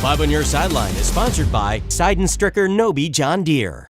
Five on Your Sideline is sponsored by Side and Stricker Nobi John Deere.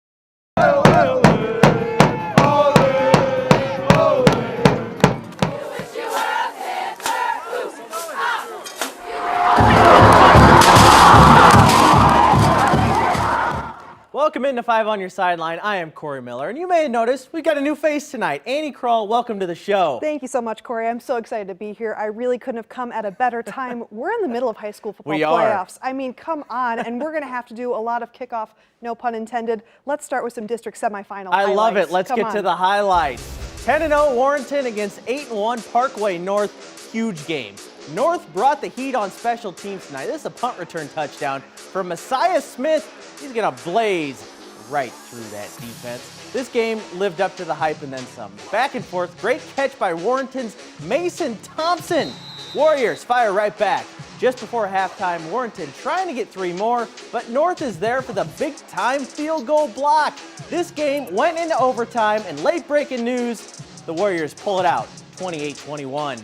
Welcome into Five on Your Sideline. I am Corey Miller, and you may have noticed we've got a new face tonight. Annie Kroll, welcome to the show. Thank you so much, Corey. I'm so excited to be here. I really couldn't have come at a better time. We're in the middle of high school football playoffs. I mean, come on, and we're going to have to do a lot of kickoff, no pun intended. Let's start with some district semifinal highlights. I love it. Let's get to the highlights. 10-0 Warrenton against 8-1 Parkway North. Huge game. North brought the heat on special teams tonight. This is a punt return touchdown for Messiah Smith. He's going to blaze right through that defense. This game lived up to the hype and then some. Back and forth, great catch by Warrenton's Mason Thompson. Warriors fire right back. Just before halftime, Warrenton trying to get 3 more, but North is there for the big-time field goal block. This game went into overtime, and late-breaking news, the Warriors pull it out, 28-21.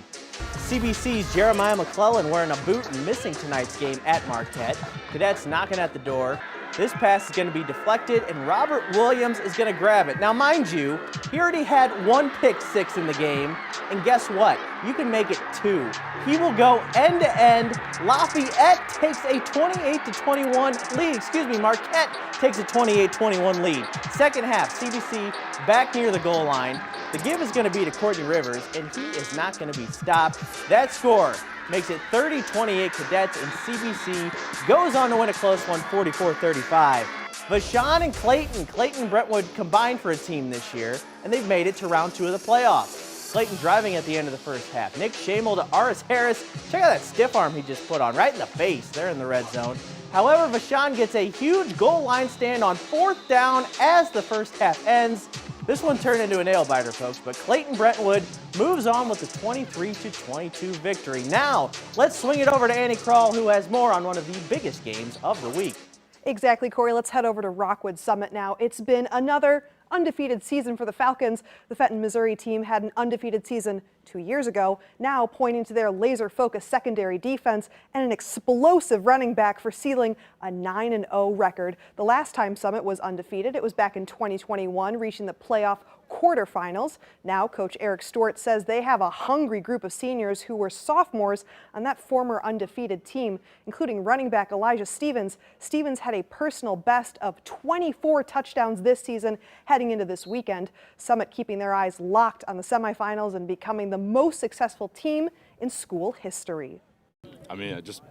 CBC's Jeremiah McClellan wearing a boot and missing tonight's game at Marquette. Cadets knocking at the door. This pass is going to be deflected, and Robert Williams is going to grab it. Now, mind you, he already had 1 pick 6 in the game, and guess what? You can make it 2. He will go end-to-end. Lafayette takes a 28-21 lead. Marquette takes a 28-21 lead. Second half, CBC back near the goal line. The give is going to be to Courtney Rivers, and he is not going to be stopped. That score makes it 30-28 Cadets, and CBC goes on to win a close one, 44-35. Vashon and Clayton Brentwood combined for a team this year, and they've made it to round 2 of the playoffs. Clayton driving at the end of the first half. Nick Shamel to Aris Harris. Check out that stiff arm he just put on, right in the face. They're in the red zone. However, Vashon gets a huge goal line stand on 4th down as the first half ends. This one turned into a nail-biter, folks, but Clayton Brentwood moves on with a 23-22 victory. Now, let's swing it over to Annie Kroll, who has more on one of the biggest games of the week. Exactly, Corey. Let's head over to Rockwood Summit now. It's been another undefeated season for the Falcons. The Fenton, Missouri team had an undefeated season 2 years ago, now pointing to their laser-focused secondary defense and an explosive running back for sealing a 9-0 record. The last time Summit was undefeated, it was back in 2021, reaching the playoff quarterfinals. Now, Coach Eric Stewart says they have a hungry group of seniors who were sophomores on that former undefeated team, including running back Elijah Stevens. Stevens had a personal best of 24 touchdowns this season heading into this weekend. Summit keeping their eyes locked on the semifinals and becoming the most successful team in school history. I mean, just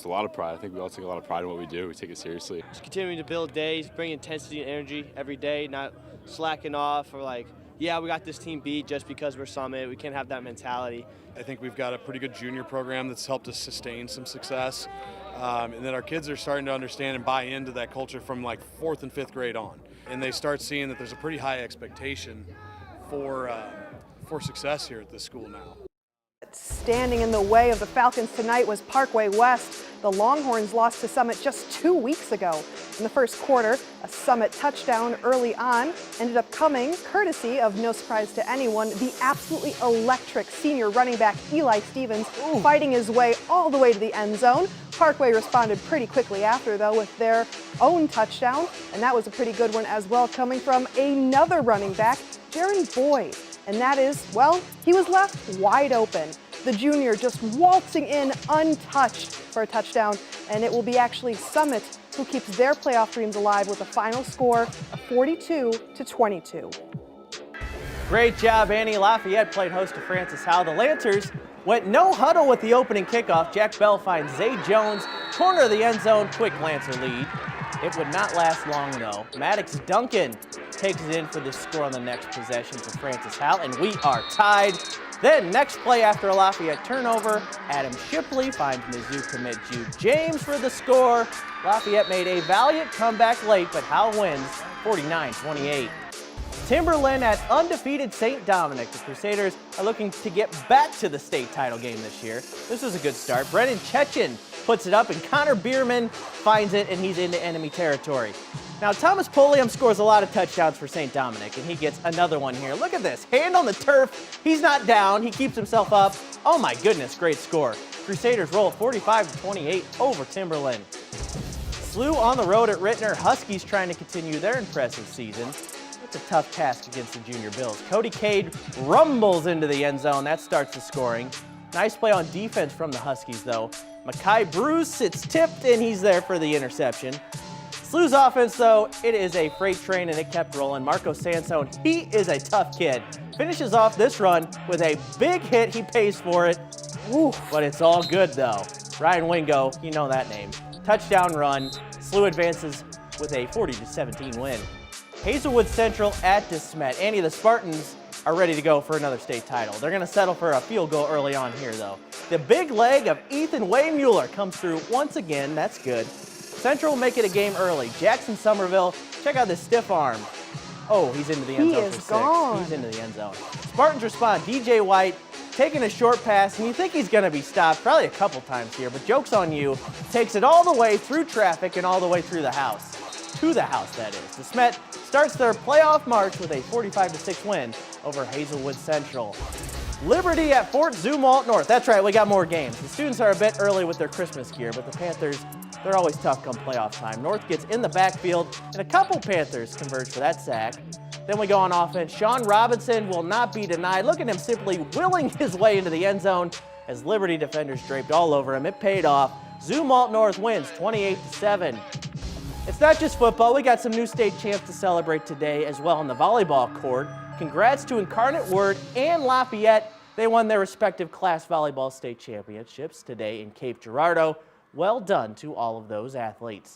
a lot of pride. I think we all take a lot of pride in what we do. We take it seriously. Just continuing to build days, bring intensity and energy every day, not slacking off or like, yeah, we got this team beat just because we're Summit. We can't have that mentality. I think we've got a pretty good junior program that's helped us sustain some success, and that our kids are starting to understand and buy into that culture from like 4th and 5th grade on. And they start seeing that there's a pretty high expectation for success here at this school now. Standing in the way of the Falcons tonight was Parkway West. The Longhorns lost to Summit just 2 weeks ago. In the first quarter, a Summit touchdown early on ended up coming courtesy of, no surprise to anyone, the absolutely electric senior running back Eli Stevens fighting his way all the way to the end zone. Parkway responded pretty quickly after, though, with their own touchdown, and that was a pretty good one as well, coming from another running back, Jaron Boyd. And that is, well, he was left wide open. The junior just waltzing in untouched for a touchdown, and it will be actually Summit who keeps their playoff dreams alive with a final score of 42-22. Great job, Annie. Lafayette played host to Francis Howell. The Lancers went no huddle with the opening kickoff. Jack Bell finds Zay Jones, corner of the end zone, quick Lancer lead. It would not last long, though. Maddox Duncan takes it in for the score on the next possession for Francis Howell, and we are tied. Then, next play after a Lafayette turnover, Adam Shipley finds Mizzou commit Jude James for the score. Lafayette made a valiant comeback late, but Howell wins 49-28. Timberland at undefeated St. Dominic. The Crusaders are looking to get back to the state title game this year. This was a good start. Brennan Chechen puts it up, and Connor Bierman finds it, and he's into enemy territory. Now, Thomas Polium scores a lot of touchdowns for St. Dominic, and he gets another one here. Look at this. Hand on the turf. He's not down. He keeps himself up. Oh, my goodness. Great score. Crusaders roll 45-28 over Timberland. SLU on the road at Rittner. Huskies trying to continue their impressive season. It's a tough task against the Junior Bills. Cody Cade rumbles into the end zone. That starts the scoring. Nice play on defense from the Huskies, though. Makai Bruce sits tipped, and he's there for the interception. SLU's offense, though, it is a freight train, and it kept rolling. Marco Sansone, he is a tough kid. Finishes off this run with a big hit. He pays for it. Woo, but it's all good, though. Ryan Wingo, you know that name. Touchdown run. SLU advances with a 40-17 win. Hazelwood Central at DeSmet. Andy, the Spartans are ready to go for another state title. They're going to settle for a field goal early on here, though. The big leg of Ethan Waymuller comes through once again. That's good. Central will make it a game early. Jackson Somerville, check out this stiff arm. Oh, he's into the end zone for 6. Gone. He's into the end zone. Spartans respond. DJ White taking a short pass, and you think he's going to be stopped probably a couple times here, but joke's on you. Takes it all the way through traffic and all the way through the house. To the house, that is. DeSmet starts their playoff march with a 45-6 win over Hazelwood Central. Liberty at Fort Zumwalt North. That's right, we got more games. The students are a bit early with their Christmas gear, but the Panthers, they're always tough come playoff time. North gets in the backfield, and a couple Panthers converge for that sack. Then we go on offense. Sean Robinson will not be denied. Look at him simply willing his way into the end zone as Liberty defenders draped all over him. It paid off. Zumwalt North wins 28-7. It's not just football. We got some new state champs to celebrate today as well on the volleyball court. Congrats to Incarnate Word and Lafayette. They won their respective class volleyball state championships today in Cape Girardeau. Well done to all of those athletes.